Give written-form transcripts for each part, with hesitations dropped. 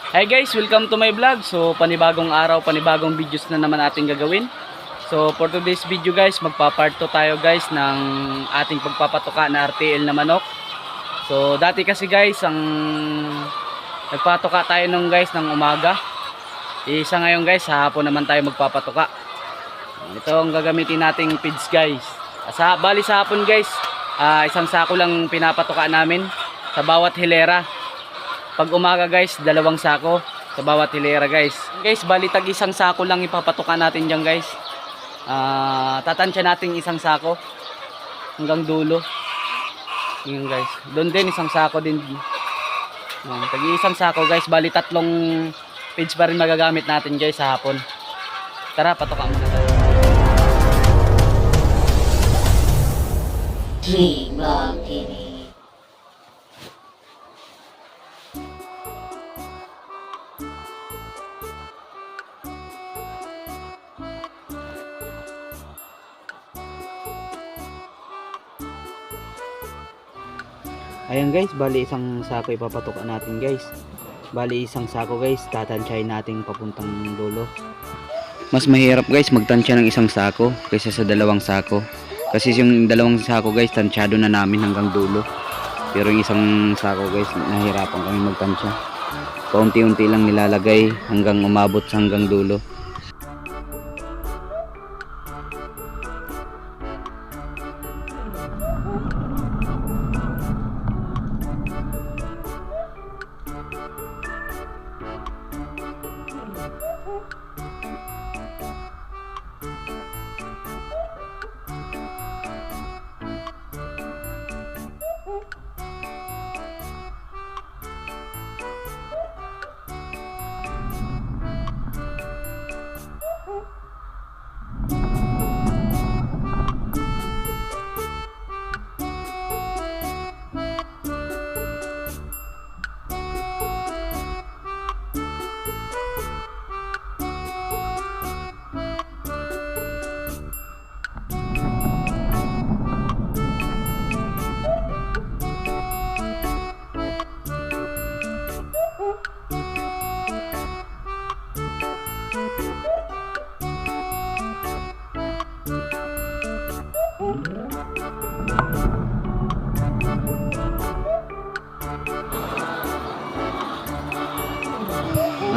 Hi guys, welcome to my vlog. So panibagong araw, panibagong videos na naman ating gagawin. So for today's video guys, magpa-part 2 tayo guys ng ating pagpapatuka na RTL na manok. So dati kasi guys, ang nagpatuka tayo nung guys ng umaga. Isa ngayon guys, sa hapon naman tayo magpapatuka. Ito ang gagamitin nating feeds guys. Bali sa hapon guys, isang sako lang pinapatuka namin sa bawat hilera. Pag umaga guys, 2 sako sa bawat hilera guys. Guys, bali tag isang sako lang ipapatukan natin diyan guys. Tatansya natin isang sako hanggang dulo. Yan guys. Doon din isang sako din. Yan, tag isang sako guys, bali 3 feeds pa rin magagamit natin guys sa hapon. Tara, patukan muna tayo. Dream Vlog TV. Ayan guys, bali isang sako ipapatukan natin guys. Bali isang sako guys, tatansyahin natin papuntang dulo. Mas mahirap guys magtansya ng isang sako kaysa sa 2 sako. Kasi yung 2 sako guys, tansyado na namin hanggang dulo. Pero yung isang sako guys, nahirapan kami magtansya. Paunti-unti lang nilalagay hanggang umabot hanggang dulo.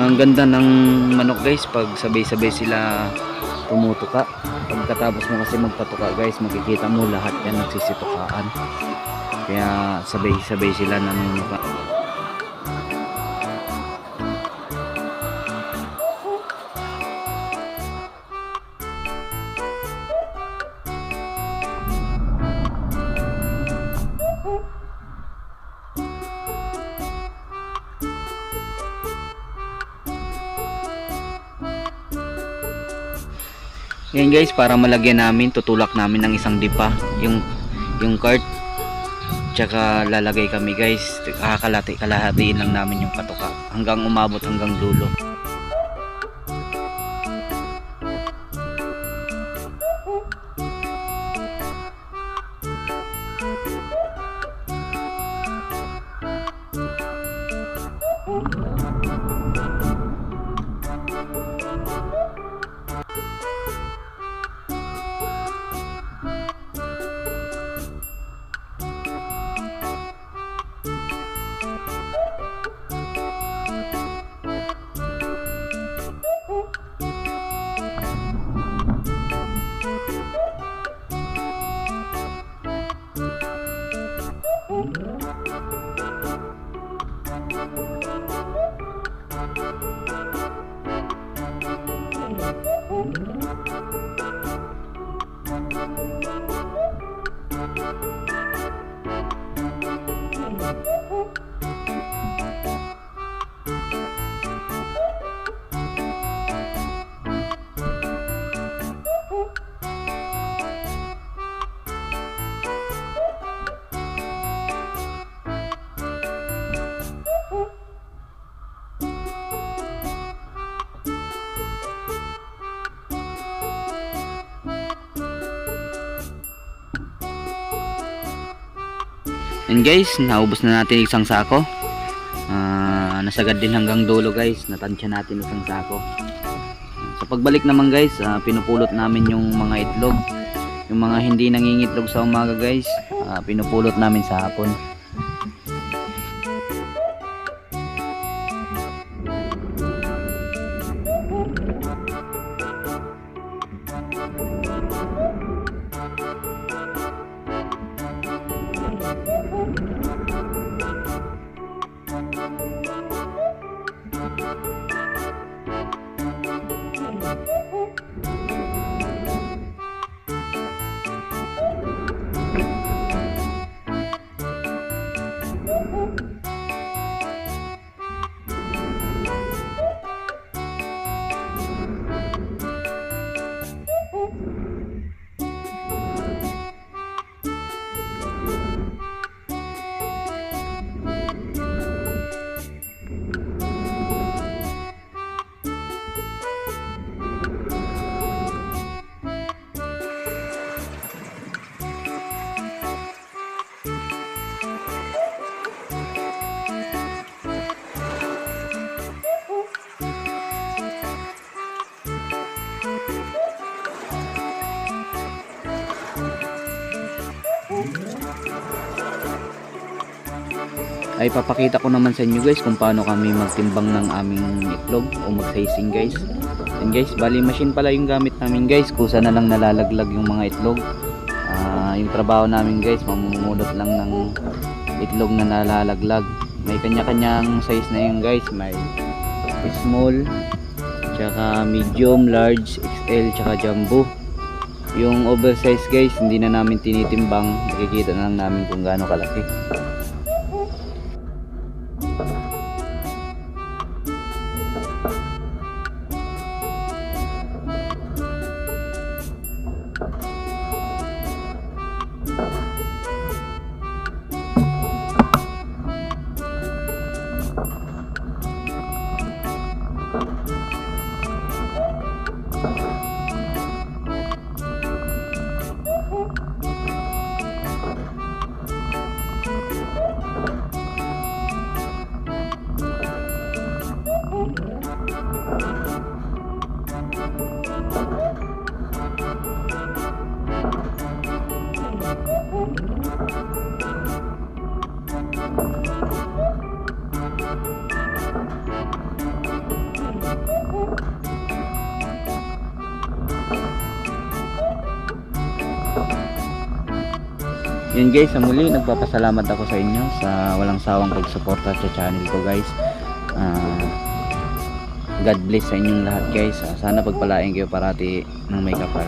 Ang ganda ng manok guys pag sabay-sabay sila tumutuka. Pagkatapos mo kasi magpatuka guys, makikita mo lahat yan nagsisitukaan. Kaya sabay-sabay sila nanunuka. Yan guys, para malagyan namin, tutulak namin ng isang dipa yung cart. Tsaka lalagay kami guys, kalahatiin lang namin yung patuka hanggang umabot hanggang dulo. And guys, naubos na natin isang sako. nasagad din hanggang dulo guys. Natansya natin isang sako. Sa pagbalik naman guys, pinupulot namin yung mga itlog. Yung mga hindi nangingitlog sa umaga guys, pinupulot namin sa hapon. Ay papakita ko naman sa inyo guys kung paano kami magtimbang ng aming itlog o mag-sizing guys. And guys, bali machine pala yung gamit namin guys, kusa na lang nalalaglag yung mga itlog. Yung trabaho namin guys, mamumulot lang ng itlog na nalalaglag. May kanya-kanyang size na yun guys, may small, tsaka medium, large, XL, tsaka jumbo. Yung oversize guys, hindi na namin tinitimbang, nakikita na lang namin kung gaano kalaki. Yun guys, sa muli nagpapasalamat ako sa inyo sa walang sawang pagsuporta sa channel ko guys. God bless sa inyong lahat guys. Sana pagpalain kayo parati ng may kapal.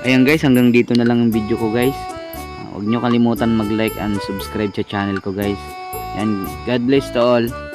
Ayan guys, hanggang dito na lang ang video ko guys. Huwag nyo kalimutan mag-like and subscribe sa channel ko guys. And God bless to all.